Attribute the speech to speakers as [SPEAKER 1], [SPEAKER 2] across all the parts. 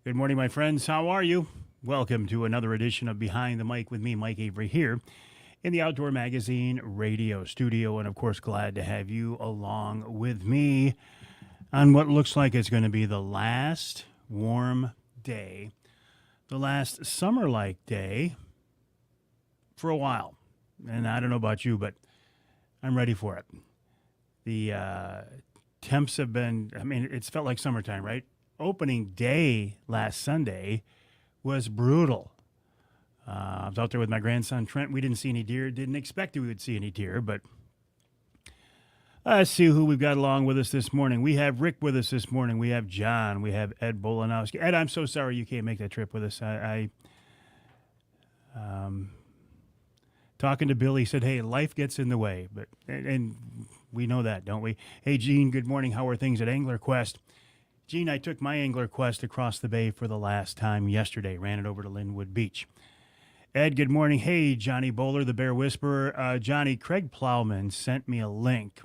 [SPEAKER 1] Good morning, my friends. How are you? Welcome to another edition of Behind the Mic with me, Mike Avery, here in the Outdoor Magazine radio studio. And of course, glad to have you along with me on what looks like it's going to be the last warm day, the last summer like day for a while. And I don't know about you, but I'm ready for it. The temps have been, it's felt like summertime, right? Opening day last Sunday was brutal. I was out there with my grandson Trent. We didn't see any deer. Didn't expect we would see any deer, but let's see who we've got along with us this morning. We have Rick with us this morning. We have John. We have Ed Bolanowski. Ed, I'm so sorry you can't make that trip with us. Talking to Bill, he said, "Hey, life gets in the way," but and we know that, don't we? Hey, Gene. Good morning. How are things at Angler Quest? Gene, I took my Angler Quest across the bay for the last time yesterday. Ran it over to Linwood Beach. Ed, good morning. Hey, Johnny Bowler, the Bear Whisperer. Johnny, Craig Plowman sent me a link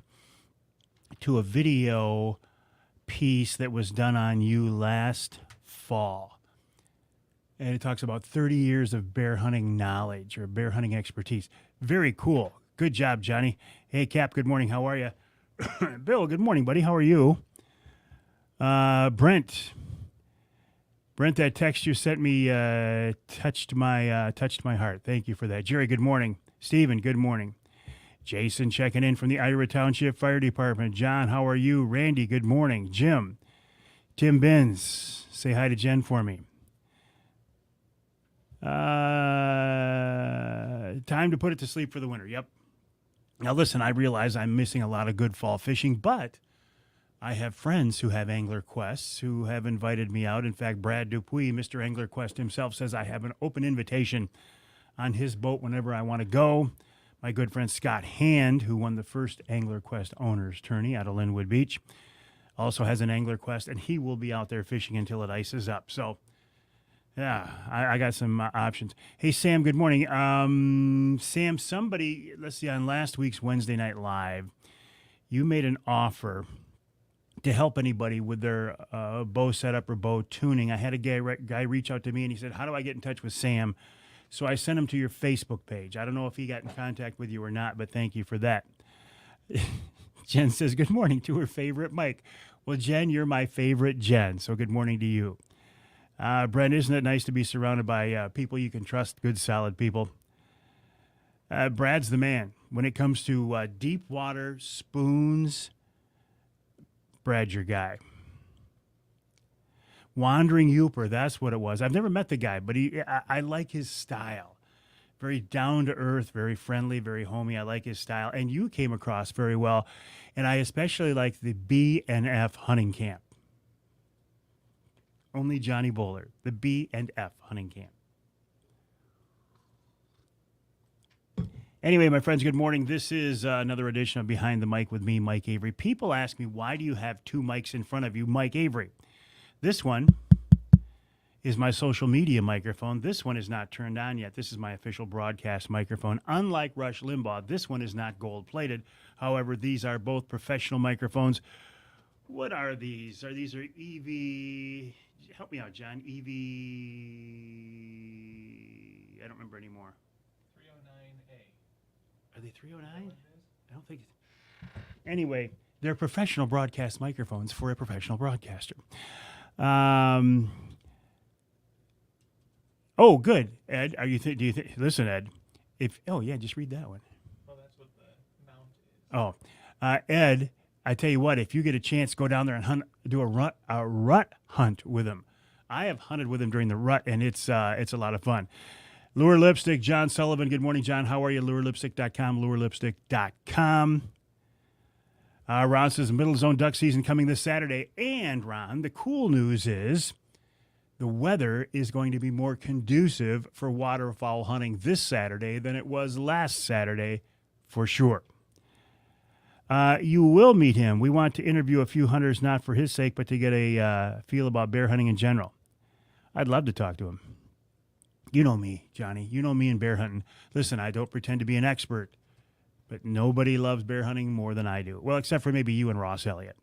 [SPEAKER 1] to a video piece that was done on you last fall. And it talks about 30 years of bear hunting knowledge or bear hunting expertise. Very cool. Good job, Johnny. Hey, Cap, good morning. How are you? Bill, good morning, buddy. How are you? Brent, that text you sent me touched my heart. Thank you for that. Jerry, good morning. Stephen, good morning. Jason checking in from the Ira Township Fire Department. John, how are you? Randy, good morning. Jim, Tim Benz, say hi to Jen for me. Time to put it to sleep for the winter. Yep. Now listen, I realize I'm missing a lot of good fall fishing, but I have friends who have Angler Quests who have invited me out. In fact, Brad Dupuis, Mr. Angler Quest himself, says I have an open invitation on his boat whenever I want to go. My good friend Scott Hand, who won the first Angler Quest owners tourney out of Linwood Beach, also has an Angler Quest, and he will be out there fishing until it ices up. So, yeah, I got some options. Hey, Sam, good morning. Sam, somebody, let's see, on last week's Wednesday Night Live, you made an offer to help anybody with their bow setup or bow tuning. I had a guy reach out to me and he said, "How do I get in touch with Sam?" So I sent him to your Facebook page. I don't know if he got in contact with you or not, but thank you for that. Jen says, "Good morning," to her favorite Mike. Well, Jen, you're my favorite Jen, so good morning to you. Brent, isn't it nice to be surrounded by people you can trust, good, solid people? Brad's the man. When it comes to deep water, spoons, Brad's your guy. Wandering Youper, that's what it was. I've never met the guy, but I like his style. Very down to earth, very friendly, very homey. I like his style. And you came across very well. And I especially like the B&F hunting camp. Only Johnny Bowler, the B&F hunting camp. Anyway, my friends, good morning. This is another edition of Behind the Mic with me, Mike Avery. People ask me, why do you have two mics in front of you, Mike Avery? This one is my social media microphone. This one is not turned on yet. This is my official broadcast microphone. Unlike Rush Limbaugh, this one is not gold-plated. However, these are both professional microphones. What are these? These are EV... Help me out, John. EV... I don't remember anymore. Are they 309? I don't think. Anyway, they're professional broadcast microphones for a professional broadcaster. Oh, good. Ed, do you think? Listen, Ed. Just read that one.
[SPEAKER 2] Well, that's what the mount is.
[SPEAKER 1] Ed, I tell you what. If you get a chance, go down there and do a rut hunt with him. I have hunted with him during the rut, and it's a lot of fun. Lure Lipstick, John Sullivan. Good morning, John. How are you? LureLipstick.com, LureLipstick.com. Ron says middle zone duck season coming this Saturday. And, Ron, the cool news is the weather is going to be more conducive for waterfowl hunting this Saturday than it was last Saturday, for sure. You will meet him. We want to interview a few hunters, not for his sake, but to get a feel about bear hunting in general. I'd love to talk to him. You know me, Johnny. You know me in bear hunting. Listen, I don't pretend to be an expert, but nobody loves bear hunting more than I do. Well, except for maybe you and Ross Elliott.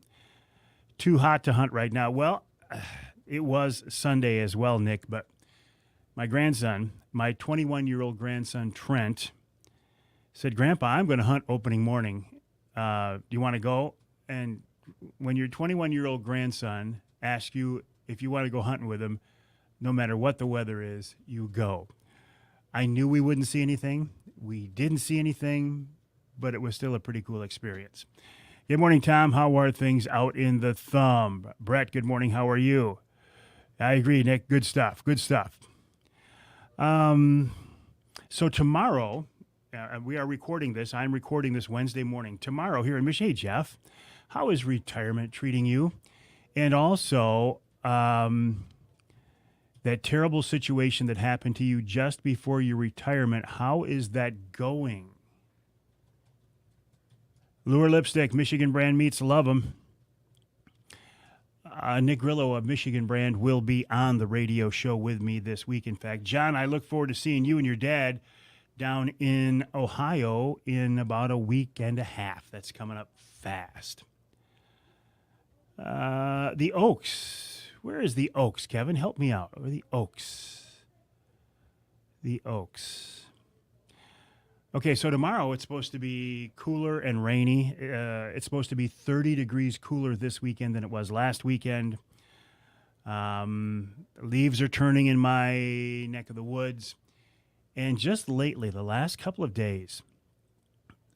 [SPEAKER 1] Too hot to hunt right now. Well, It was Sunday as well, Nick, but my grandson, my 21-year-old grandson, Trent, said, Grandpa, I'm going to hunt opening morning. Do you want to go? And when your 21-year-old grandson asks you if you want to go hunting with him, no matter what the weather is, you go. I knew we wouldn't see anything. We didn't see anything, but it was still a pretty cool experience. Good morning, Tom. How are things out in the thumb? Brett, good morning. How are you? I agree, Nick. Good stuff. Good stuff. So tomorrow, we are recording this. I'm recording this Wednesday morning. Tomorrow here in Michigan. Hey, Jeff, how is retirement treating you? And also, that terrible situation that happened to you just before your retirement, how is that going? Lure Lipstick, Michigan brand meats, love them. Nick Grillo of Michigan brand will be on the radio show with me this week. In fact, John, I look forward to seeing you and your dad down in Ohio in about a week and a half. That's coming up fast. The Oaks. Where is the Oaks, Kevin? Help me out. Where are the Oaks? The Oaks. Okay, so tomorrow it's supposed to be cooler and rainy. It's supposed to be 30 degrees cooler this weekend than it was last weekend. Leaves are turning in my neck of the woods. And just lately, the last couple of days,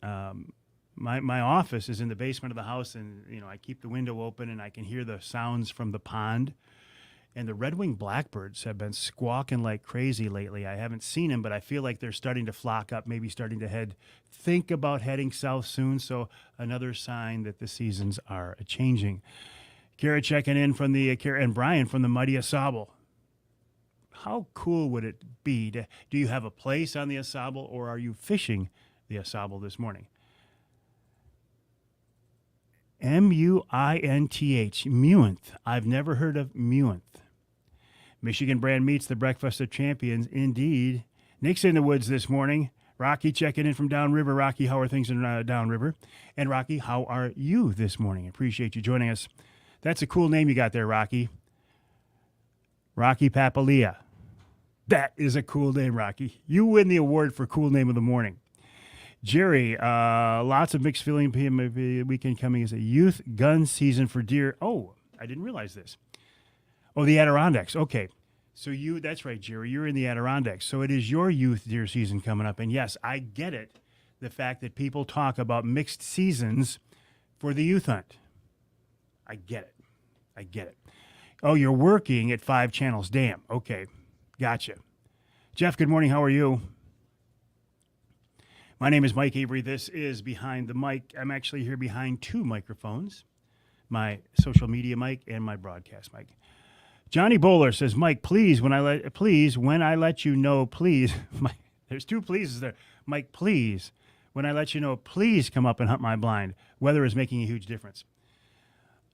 [SPEAKER 1] my office is in the basement of the house, and I keep the window open, and I can hear the sounds from the pond. And the red-winged blackbirds have been squawking like crazy lately. I haven't seen them, but I feel like they're starting to flock up, maybe starting to think about heading south soon. So another sign that the seasons are changing. Kara checking in from Kara and Brian from the Mighty Asable. How cool would it be do you have a place on the Asable, or are you fishing the Asable this morning? Muinth, Muinth. I've never heard of Muinth. Michigan brand meats, the breakfast of champions. Indeed. Nick's in the woods this morning. Rocky checking in from downriver. Rocky, how are things in downriver? And Rocky, how are you this morning? Appreciate you joining us. That's a cool name you got there, Rocky. Rocky Papalia. That is a cool name, Rocky. You win the award for cool name of the morning. Jerry, lots of mixed feeling weekend coming as a youth gun season for deer. Oh, I didn't realize this. Oh, the Adirondacks. Okay. So that's right, Jerry. You're in the Adirondacks. So it is your youth deer season coming up. And yes, I get it. The fact that people talk about mixed seasons for the youth hunt. I get it. Oh, you're working at 5 Channels Dam. Okay. Gotcha. Jeff, good morning. How are you? My name is Mike Avery. This is Behind the Mic. I'm actually here behind 2 microphones, my social media mic and my broadcast mic. Johnny Bowler says, Mike, please, when I let you know, please. There's 2 pleases there. Mike, please, when I let you know, please come up and hunt my blind. Weather is making a huge difference.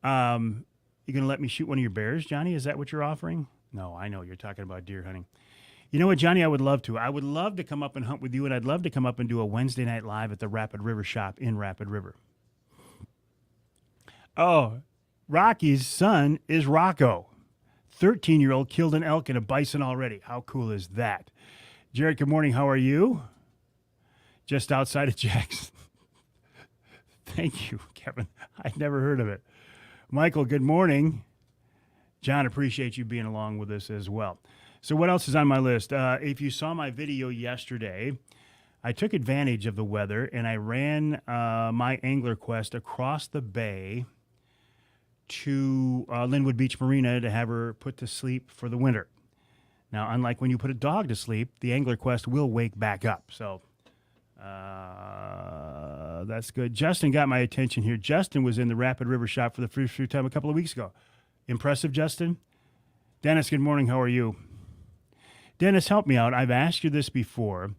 [SPEAKER 1] You going to let me shoot one of your bears, Johnny? Is that what you're offering? No, I know. You're talking about deer hunting. You know what, Johnny? I would love to. I would love to come up and hunt with you, and I'd love to come up and do a Wednesday night live at the Rapid River shop in Rapid River. Oh, Rocky's son is Rocco. 13-year-old killed an elk and a bison already. How cool is that? Jared, good morning. How are you? Just outside of Jackson. Thank you, Kevin. I'd never heard of it. Michael, good morning. John, appreciate you being along with us as well. So what else is on my list? If you saw my video yesterday, I took advantage of the weather and I ran my Angler Quest across the bay to Linwood Beach Marina to have her put to sleep for the winter. Now, unlike when you put a dog to sleep, the Angler Quest will wake back up. So that's good. Justin got my attention here. Justin was in the Rapid River shop for the first few time a couple of weeks ago. Impressive, Justin. Dennis, good morning. How are you? Dennis, help me out. I've asked you this before,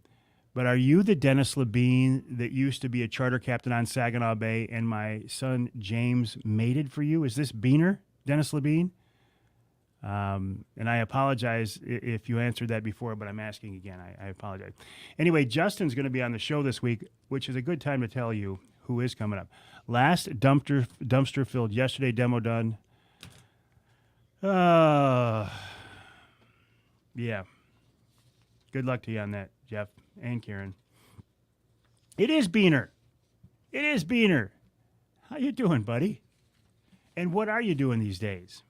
[SPEAKER 1] but are you the Dennis Labine that used to be a charter captain on Saginaw Bay and my son James mated for you? Is this Beaner, Dennis Labine? And I apologize if you answered that before, but I'm asking again. I apologize. Anyway, Justin's going to be on the show this week, which is a good time to tell you who is coming up. Last dumpster filled yesterday, demo done. Yeah. Good luck to you on that, Jeff and Karen. It is Beaner. It is Beaner. How you doing, buddy? And what are you doing these days?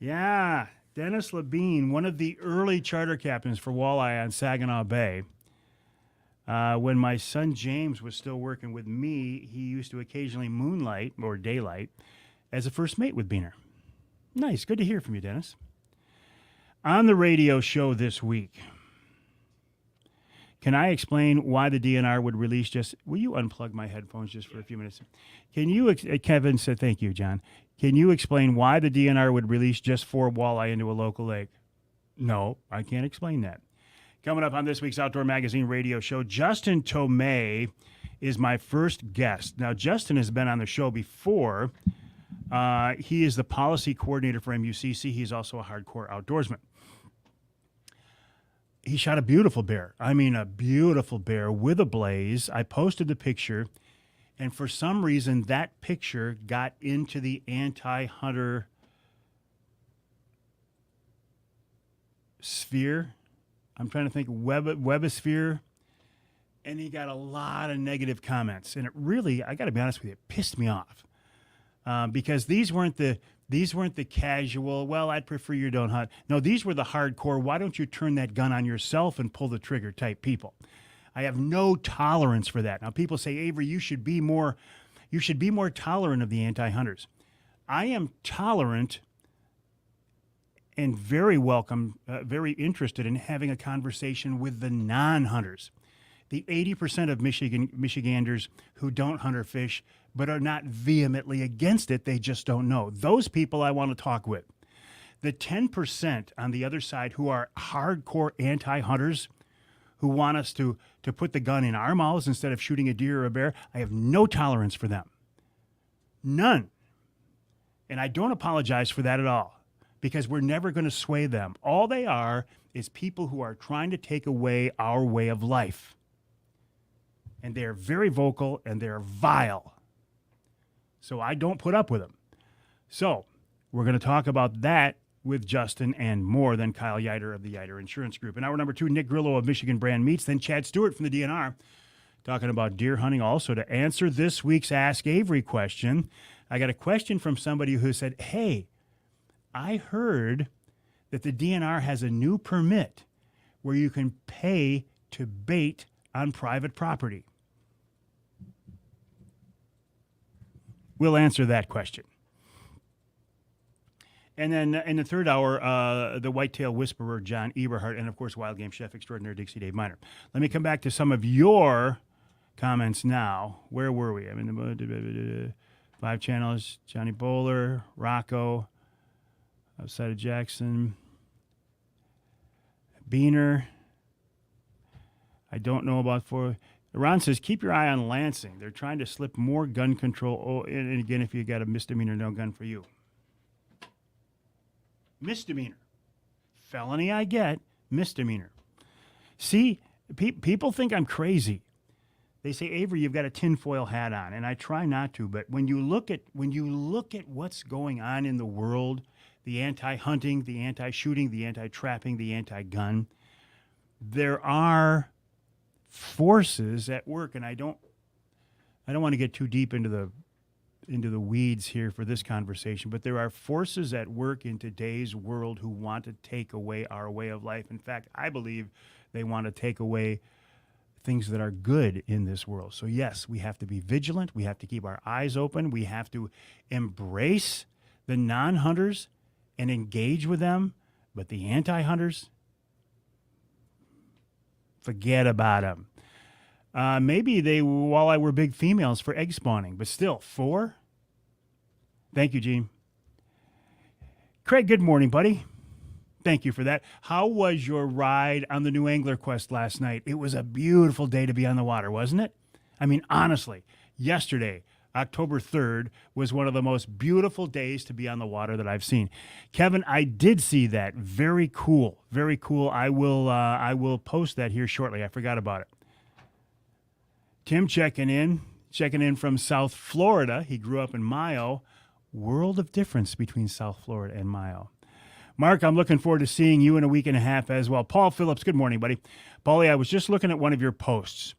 [SPEAKER 1] Yeah, Dennis Labine, one of the early charter captains for Walleye on Saginaw Bay. When my son James was still working with me, he used to occasionally moonlight or daylight as a first mate with Beaner. Nice. Good to hear from you, Dennis. On the radio show this week, can I explain why the DNR would release just... Will you unplug my headphones just for a few minutes? Can you... Kevin said, thank you, John. Can you explain why the DNR would release just 4 walleye into a local lake? No, I can't explain that. Coming up on this week's Outdoor Magazine radio show, Justin Tomei is my first guest. Now, Justin has been on the show before. He is the policy coordinator for MUCC. He's also a hardcore outdoorsman. He shot a beautiful bear. I mean, a beautiful bear with a blaze. I posted the picture, and for some reason, that picture got into the anti-hunter sphere. I'm trying to think, webosphere. And he got a lot of negative comments. And it really, I got to be honest with you, it pissed me off. Because these weren't the casual, well, I'd prefer you don't hunt. No, these were the hardcore, why don't you turn that gun on yourself and pull the trigger type people. I have no tolerance for that. Now, people say, Avery, you should be more tolerant of the anti-hunters. I am tolerant and very welcome, very interested in having a conversation with the non-hunters. The 80% of Michiganders who don't hunt or fish but are not vehemently against it, they just don't know. Those people I want to talk with. The 10% on the other side who are hardcore anti-hunters, who want us to put the gun in our mouths instead of shooting a deer or a bear, I have no tolerance for them. None. And I don't apologize for that at all, because we're never going to sway them. All they are is people who are trying to take away our way of life. And they're very vocal and they're vile. So I don't put up with them. So we're going to talk about that with Justin and more than Kyle Yiter of the Yiter Insurance Group. In hour number 2, Nick Grillo of Michigan Brand Meats, then Chad Stewart from the DNR talking about deer hunting. Also, to answer this week's Ask Avery question, I got a question from somebody who said, hey, I heard that the DNR has a new permit where you can pay to bait on private property. We'll answer that question. And then in the third hour, the whitetail whisperer, John Eberhardt, and, of course, wild game chef extraordinaire, Dixie Dave Miner. Let me come back to some of your comments now. Where were we? I'm in the 5 channels. Johnny Bowler, Rocco, outside of Jackson, Beaner. I don't know about 4. Ron says, keep your eye on Lansing. They're trying to slip more gun control. Oh, and again, if you got a misdemeanor, no gun for you. Misdemeanor. Felony, I get. Misdemeanor. See, people think I'm crazy. They say, Avery, you've got a tinfoil hat on, and I try not to. But when you look at what's going on in the world, the anti-hunting, the anti-shooting, the anti-trapping, the anti-gun, there are forces at work, and I don't want to get too deep into the weeds here for this conversation, but there are forces at work in today's world who want to take away our way of life. In fact, I believe they want to take away things that are good in this world. So yes, we have to be vigilant. We have to keep our eyes open. We have to embrace the non-hunters and engage with them, but the anti-hunters, forget about them. Maybe walleye were big females for egg spawning, but still, 4? Thank you, Gene. Craig, good morning, buddy. Thank you for that. How was your ride on the New Angler Quest last night? It was a beautiful day to be on the water, wasn't it? I mean, honestly, yesterday, October 3rd, was one of the most beautiful days to be on the water that I've seen. Kevin, I did see that. Very cool. Very cool. I will post that here shortly. I forgot about it. Tim checking in from South Florida. He grew up in Mayo. World of difference between South Florida and Mayo. Mark, I'm looking forward to seeing you in a week and a half as well. Paul Phillips, good morning, buddy. Paulie, I was just looking at one of your posts.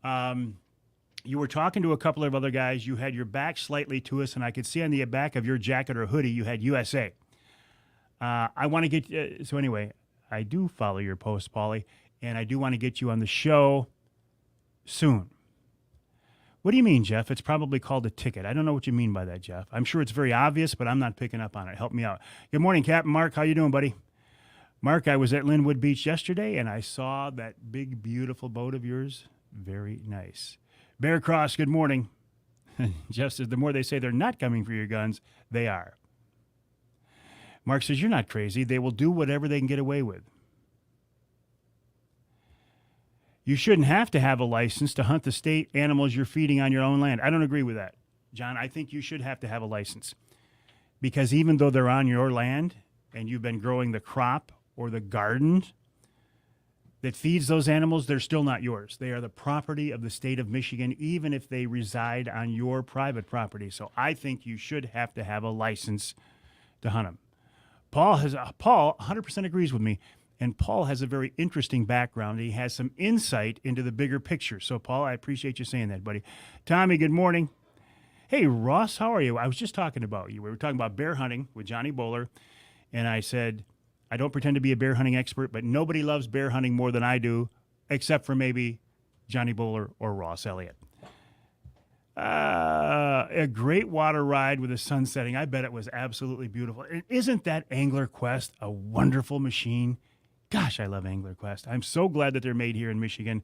[SPEAKER 1] You were talking to a couple of other guys. You had your back slightly to us, and I could see on the back of your jacket or hoodie you had USA. I want to get so anyway, I do follow your post, Paulie, and I do want to get you on the show soon. What do you mean, Jeff? It's probably called a ticket. I don't know what you mean by that, Jeff. I'm sure it's very obvious, but I'm not picking up on it. Help me out. Good morning, Captain Mark. How you doing, buddy? Mark, I was at Linwood Beach yesterday, and I saw that big, beautiful boat of yours. Very nice. Bear Cross, good morning. Jeff says, the more they say they're not coming for your guns, they are. Mark says, you're not crazy. They will do whatever they can get away with. You shouldn't have to have a license to hunt the state animals you're feeding on your own land. I don't agree with that, John. I think you should have to have a license because even though they're on your land and you've been growing the crop or the garden that feeds those animals, they're still not yours. They are the property of the state of Michigan, even if they reside on your private property. So I think you should have to have a license to hunt them. Paul 100% agrees with me. And Paul has a very interesting background. He has some insight into the bigger picture. So, Paul, I appreciate you saying that, buddy. Tommy, good morning. Hey, Ross, how are you? I was just talking about you. We were talking about bear hunting with Johnny Bowler. And I said, I don't pretend to be a bear hunting expert, but nobody loves bear hunting more than I do, except for maybe Johnny Bowler or Ross Elliott. A great water ride with the sun setting. I bet it was absolutely beautiful. And isn't that Angler Quest a wonderful machine? Gosh, I love Angler Quest. I'm so glad that they're made here in Michigan.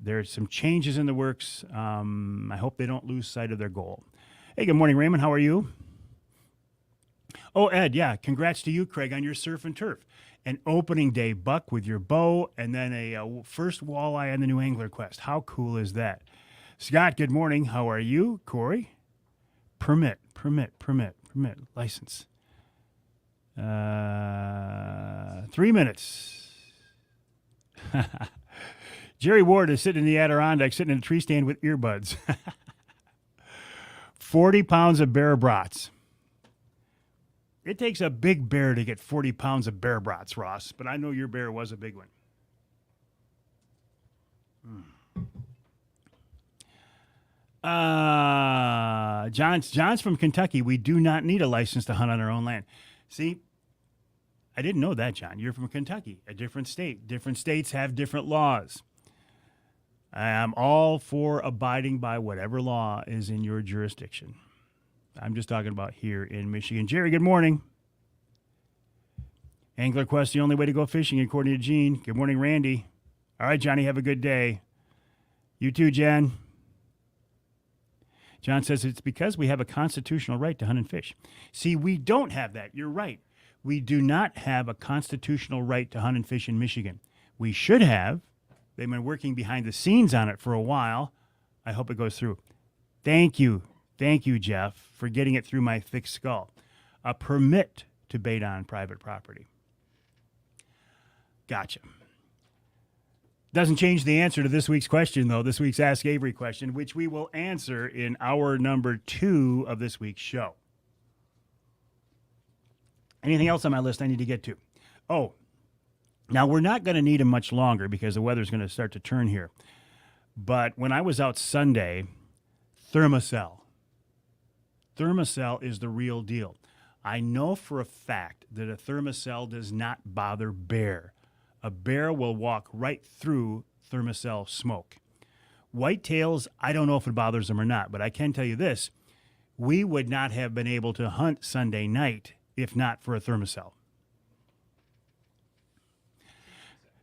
[SPEAKER 1] There's some changes in the works. I hope they don't lose sight of their goal. Hey, good morning, Raymond. How are you? Oh, Ed, yeah. Congrats to you, Craig, on your surf and turf. An opening day buck with your bow and then a first walleye on the new Angler Quest. How cool is that? Scott, good morning. How are you? Corey? Permit. License. 3 minutes. Jerry Ward is sitting in the Adirondack, sitting in a tree stand with earbuds. 40 pounds of bear brats. It takes a big bear to get 40 pounds of bear brats, Ross, but I know your bear was a big one. John's from Kentucky. We do not need a license to hunt on our own land. See, I didn't know that, John. You're from Kentucky, a different state. Different states have different laws. I am all for abiding by whatever law is in your jurisdiction. I'm just talking about here in Michigan. Jerry, good morning. Angler Quest, the only way to go fishing, according to Gene. Good morning, Randy. All right, Johnny, have a good day. You too, Jen. John says it's because we have a constitutional right to hunt and fish. See, we don't have that. You're right. We do not have a constitutional right to hunt and fish in Michigan. We should have. They've been working behind the scenes on it for a while. I hope it goes through. Thank you. Thank you, Jeff, for getting it through my thick skull. A permit to bait on private property. Gotcha. Doesn't change the answer to this week's question, though, this week's Ask Avery question, which we will answer in hour number 2 of this week's show. Anything else on my list I need to get to? Oh, now we're not going to need them much longer because the weather's going to start to turn here. But when I was out Sunday, Thermacell is the real deal. I know for a fact that a Thermacell does not bother bear. A bear will walk right through Thermacell smoke. Whitetails, I don't know if it bothers them or not, but I can tell you this. We would not have been able to hunt Sunday night if not for a Thermacell.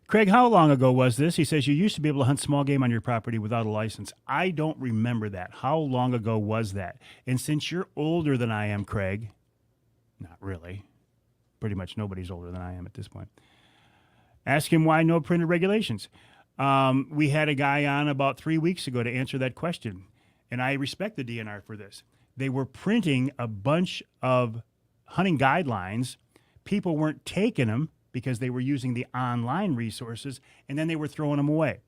[SPEAKER 1] Craig, how long ago was this? He says you used to be able to hunt small game on your property without a license. I don't remember that. How long ago was that? And since you're older than I am, Craig, not really. Pretty much nobody's older than I am at this point. Ask him why no printed regulations. We had a guy on about 3 weeks ago to answer that question, and I respect the DNR for this. They were printing a bunch of hunting guidelines. People weren't taking them because they were using the online resources, and then they were throwing them away.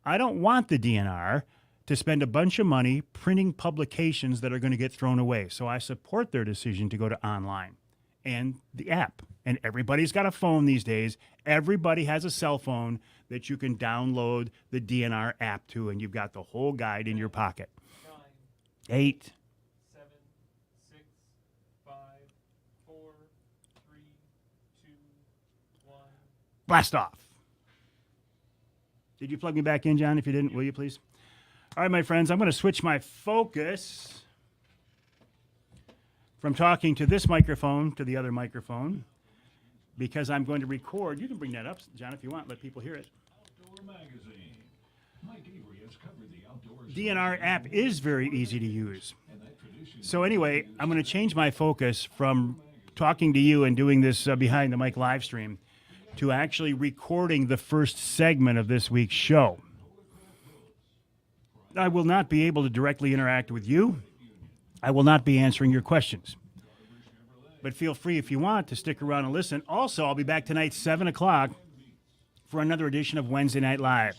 [SPEAKER 1] I don't want the DNR to spend a bunch of money printing publications that are going to get thrown away, so I support their decision to go to online. and the app. And everybody's got a phone these days. Everybody has a cell phone that you can download the DNR app to, and you've got the whole guide in your pocket.
[SPEAKER 2] 9,
[SPEAKER 1] 8.
[SPEAKER 2] 7, 6, 5, 4, 3, 2, 1.
[SPEAKER 1] Blast off. Did you plug me back in, John? If you didn't, will you please? All right, my friends, I'm going to switch my focus from talking to this microphone to the other microphone because I'm going to record. You can bring that up, John, if you want. Let people hear it.
[SPEAKER 3] Outdoor Magazine. Mike Avery has covered the outdoors.
[SPEAKER 1] DNR app is very easy to use.
[SPEAKER 3] And that tradition
[SPEAKER 1] So anyway, I'm going to change my focus from talking to you and doing this behind the mic live stream to actually recording the first segment of this week's show. I will not be able to directly interact with you. I will not be answering your questions. But feel free, if you want, to stick around and listen. Also, I'll be back tonight, 7 o'clock, for another edition of Wednesday Night Live.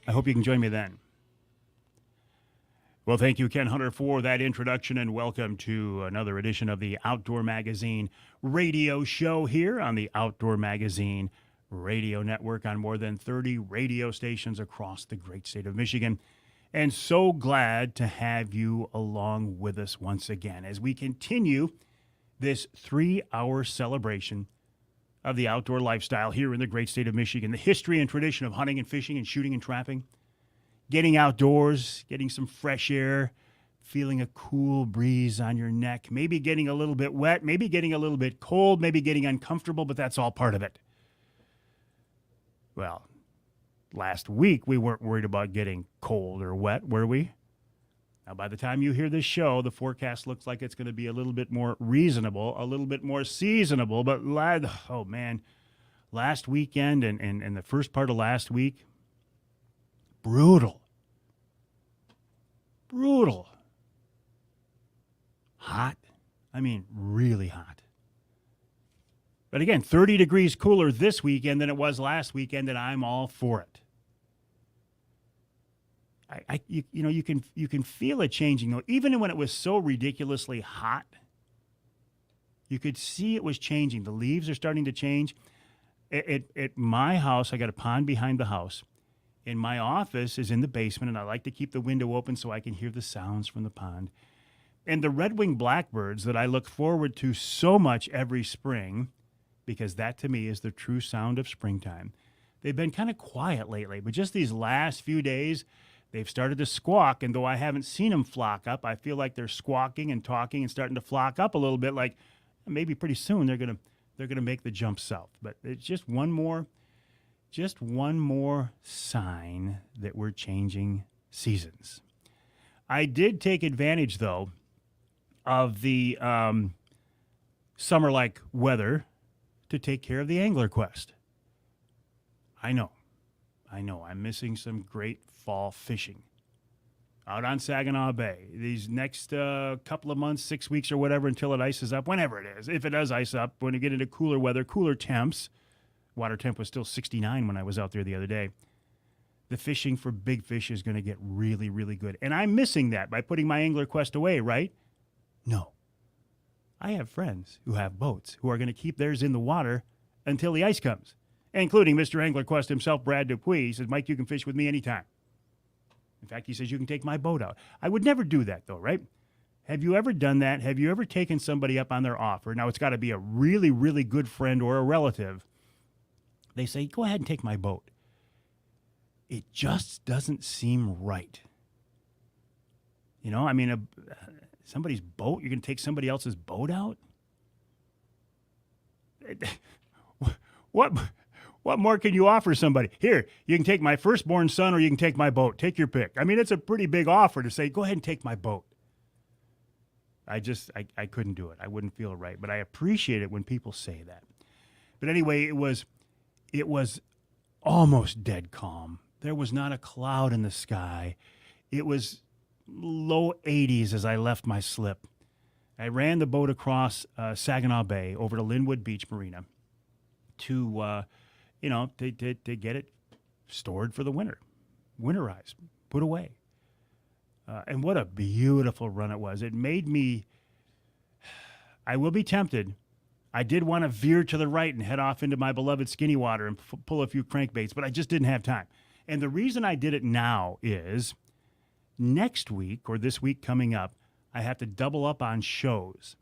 [SPEAKER 1] I hope you can join me then. Well, thank you, Ken Hunter, for that introduction, and welcome to another edition of the Outdoor Magazine radio show here on the Outdoor Magazine radio network on more than 30 radio stations across the great state of Michigan. And so glad to have you along with us once again as we continue this 3-hour celebration of the outdoor lifestyle here in the great state of Michigan, the history and tradition of hunting and fishing and shooting and trapping, getting outdoors, getting some fresh air, feeling a cool breeze on your neck, maybe getting a little bit wet, maybe getting a little bit cold, maybe getting uncomfortable, but that's all part of it. Well, last week we weren't worried about getting cold or wet, were we? Now, by the time you hear this show, the forecast looks like it's going to be a little bit more reasonable, a little bit more seasonable, but oh man, last weekend and the first part of last week, brutal. Hot. I mean, really hot. But again, 30 degrees cooler this weekend than it was last weekend, and I'm all for it. You can feel it changing though. Even when it was so ridiculously hot, you could see it was changing. The leaves are starting to change. At my house, I got a pond behind the house. And my office is in the basement, and I like to keep the window open so I can hear the sounds from the pond. And the red-winged blackbirds that I look forward to so much every spring, because that to me is the true sound of springtime, they've been kind of quiet lately. But just these last few days, they've started to squawk. And though I haven't seen them flock up, I feel like they're squawking and talking and starting to flock up a little bit. Like maybe pretty soon they're gonna make the jump south. But it's just one more sign that we're changing seasons. I did take advantage, though, of the summer-like weather to take care of the Angler Quest. I know. I'm missing some great fall fishing out on Saginaw Bay. These next couple of months, 6 weeks or whatever, until it ices up, whenever it is. If it does ice up, when you get into cooler weather, cooler temps, water temp was still 69 when I was out there the other day, the fishing for big fish is going to get really, really good. And I'm missing that by putting my Angler Quest away, right? No. I have friends who have boats who are going to keep theirs in the water until the ice comes, including Mr. Angler Quest himself, Brad Dupuis. He says, Mike, you can fish with me anytime. In fact, he says, you can take my boat out. I would never do that, though, right? Have you ever done that? Have you ever taken somebody up on their offer? Now, it's got to be a really, really good friend or a relative. They say, go ahead and take my boat. It just doesn't seem right. You know, I mean, somebody's boat, you're going to take somebody else's boat out? What more can you offer somebody? Here, you can take my firstborn son or you can take my boat. Take your pick. I mean, it's a pretty big offer to say, go ahead and take my boat. I couldn't do it. I wouldn't feel right. But I appreciate it when people say that. But anyway, it was almost dead calm. There was not a cloud in the sky. It was low 80s as I left my slip. I ran the boat across Saginaw Bay over to Linwood Beach Marina to get it stored for the winter, winterized, put away. And what a beautiful run it was. It made me, I will be tempted. I did want to veer to the right and head off into my beloved Skinny Water and pull a few crankbaits, but I just didn't have time. And the reason I did it now is next week or this week coming up, I have to double up on shows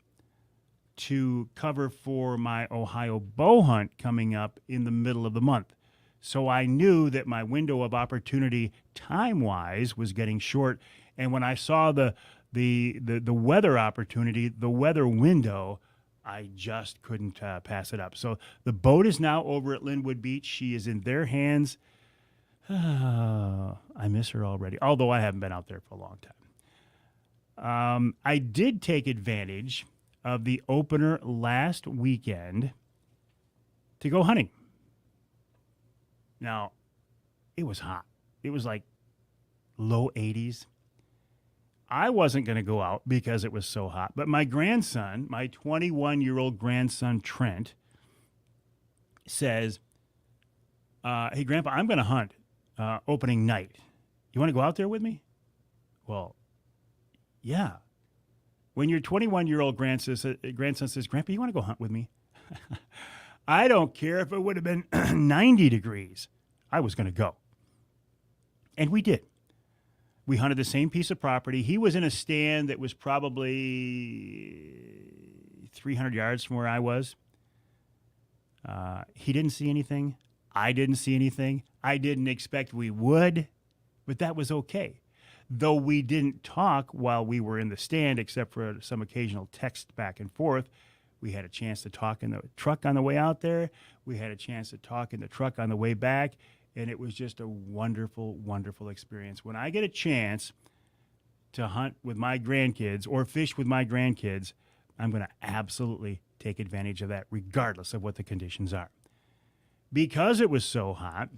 [SPEAKER 1] to cover for my Ohio bow hunt coming up in the middle of the month. So I knew that my window of opportunity time-wise was getting short. And when I saw the weather opportunity, the weather window, I just couldn't pass it up. So the boat is now over at Linwood Beach. She is in their hands. I miss her already, although I haven't been out there for a long time. I did take advantage of the opener last weekend to go hunting. Now, it was hot. It was like low 80s. I wasn't going to go out because it was so hot. But my grandson, my 21-year-old grandson, Trent, says, hey, Grandpa, I'm going to hunt opening night. You want to go out there with me? Well, yeah. When your 21-year-old grandson says, Grandpa, you want to go hunt with me? I don't care if it would have been 90 degrees. I was going to go. And we did. We hunted the same piece of property. He was in a stand that was probably 300 yards from where I was. He didn't see anything. I didn't see anything. I didn't expect we would, but that was okay. Though we didn't talk while we were in the stand, except for some occasional text back and forth, we had a chance to talk in the truck on the way out there. We had a chance to talk in the truck on the way back. And it was just a wonderful, wonderful experience. When I get a chance to hunt with my grandkids or fish with my grandkids, I'm going to absolutely take advantage of that, regardless of what the conditions are. Because it was so hot,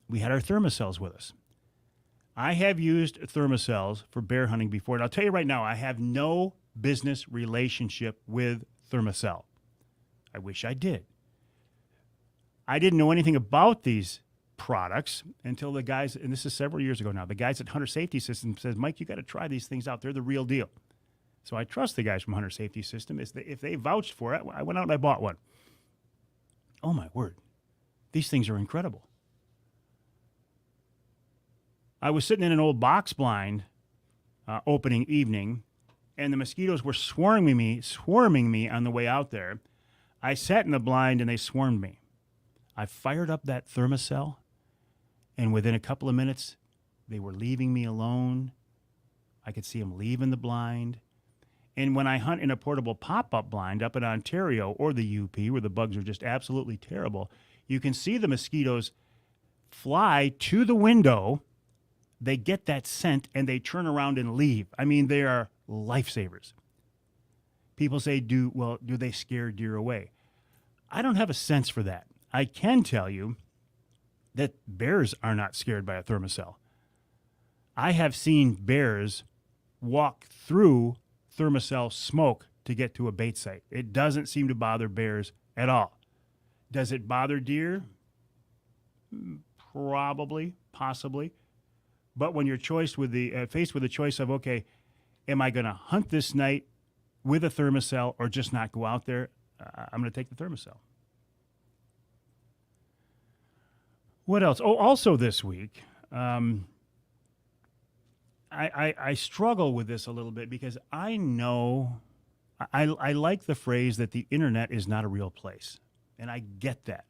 [SPEAKER 1] we had our Thermacells with us. I have used Thermacells for bear hunting before, and I'll tell you right now, I have no business relationship with Thermacell. I wish I did. I didn't know anything about these products until the guys, and this is several years ago now, the guys at Hunter Safety System says, Mike, you got to try these things out. They're the real deal. So I trust the guys from Hunter Safety System. If they vouched for it, I went out and I bought one. Oh, my word. These things are incredible. I was sitting in an old box blind opening evening, and the mosquitoes were swarming me on the way out there. I sat in the blind, and they swarmed me. I fired up that Thermacell, and within a couple of minutes, they were leaving me alone. I could see them leaving the blind. And when I hunt in a portable pop-up blind up in Ontario or the UP, where the bugs are just absolutely terrible, you can see the mosquitoes fly to the window. They get that scent, and they turn around and leave. I mean, they are lifesavers. People say, do they scare deer away? I don't have a sense for that. I can tell you that bears are not scared by a Thermacell. I have seen bears walk through Thermacell smoke to get to a bait site. It doesn't seem to bother bears at all. Does it bother deer? Probably, possibly. But when you're faced with the choice of, okay, am I going to hunt this night with a Thermacell or just not go out there? I'm going to take the Thermacell. What else? Oh, also this week, I struggle with this a little bit because I know I like the phrase that the internet is not a real place, and I get that.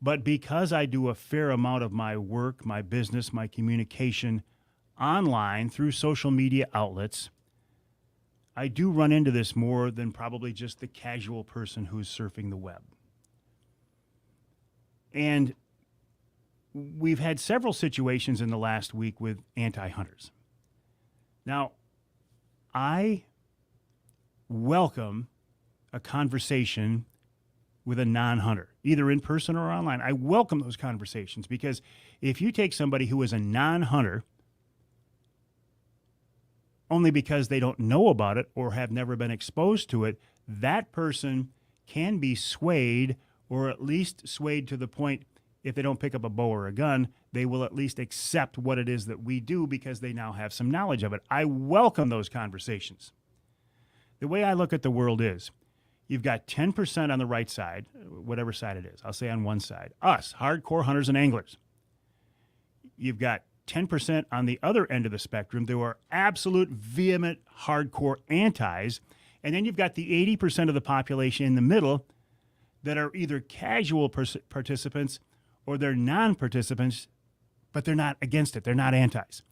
[SPEAKER 1] But because I do a fair amount of my work, my business, my communication online through social media outlets, I do run into this more than probably just the casual person who's surfing the web. And we've had several situations in the last week with anti-hunters. Now, I welcome a conversation with a non-hunter, either in person or online. I welcome those conversations because if you take somebody who is a non-hunter only because they don't know about it or have never been exposed to it, that person can be swayed, or at least swayed to the point, if they don't pick up a bow or a gun, they will at least accept what it is that we do because they now have some knowledge of it. I welcome those conversations. The way I look at the world is, You've got 10% on the right side, whatever side it is. I'll say on one side. Us, hardcore hunters and anglers. You've got 10% on the other end of the spectrum. There are absolute, vehement, hardcore antis. And then you've got the 80% of the population in the middle that are either casual participants or they're non-participants, but they're not against it. They're not antis.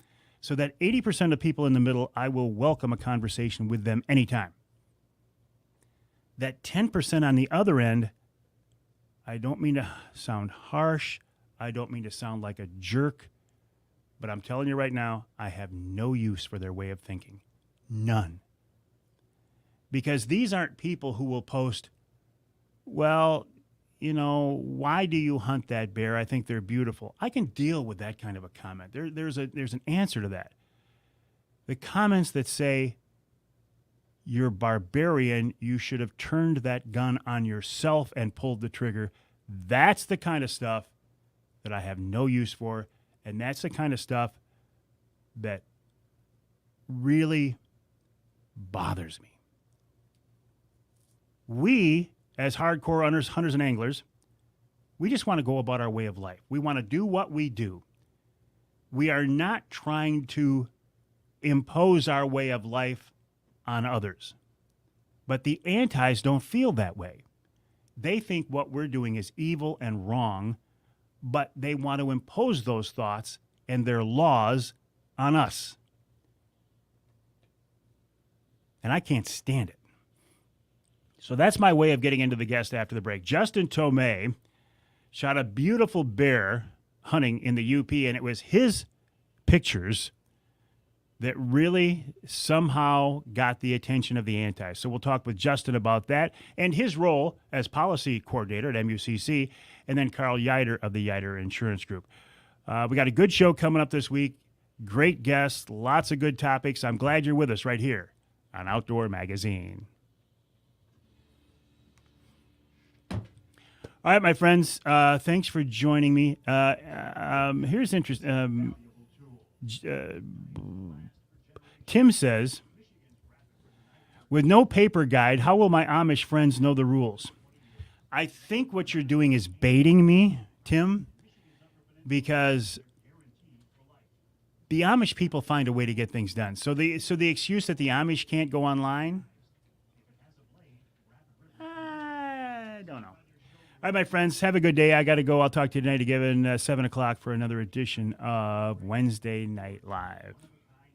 [SPEAKER 1] So that 80% of people in the middle, I will welcome a conversation with them anytime. That 10% on the other end, I don't mean to sound harsh. I don't mean to sound like a jerk. But I'm telling you right now, I have no use for their way of thinking. None. Because these aren't people who will post, well, you know, why do you hunt that bear? I think they're beautiful. I can deal with that kind of a comment. There's an answer to that. The comments that say, you're barbarian, you should have turned that gun on yourself and pulled the trigger, that's the kind of stuff that I have no use for. And that's the kind of stuff that really bothers me. We, as hardcore hunters and anglers, we just want to go about our way of life. We want to do what we do. We are not trying to impose our way of life on others. But the antis don't feel that way. They think what we're doing is evil and wrong, but they want to impose those thoughts and their laws on us. And I can't stand it. So that's my way of getting into the guest after the break. Justin Tomei shot a beautiful bear hunting in the UP, and it was his pictures that really somehow got the attention of the anti. So we'll talk with Justin about that and his role as policy coordinator at MUCC, and then Carl Yiter of the Yiter Insurance Group. We got a good show coming up this week. Great guests, lots of good topics. I'm glad you're with us right here on Outdoor Magazine. All right, my friends, thanks for joining me. Here's interesting. Tim says, with no paper guide, how will my Amish friends know the rules? I think what you're doing is baiting me, Tim, because the Amish people find a way to get things done. So the excuse that the Amish can't go online, I don't know. All right, my friends, have a good day. I got to go. I'll talk to you tonight again at 7 o'clock for another edition of Wednesday Night Live.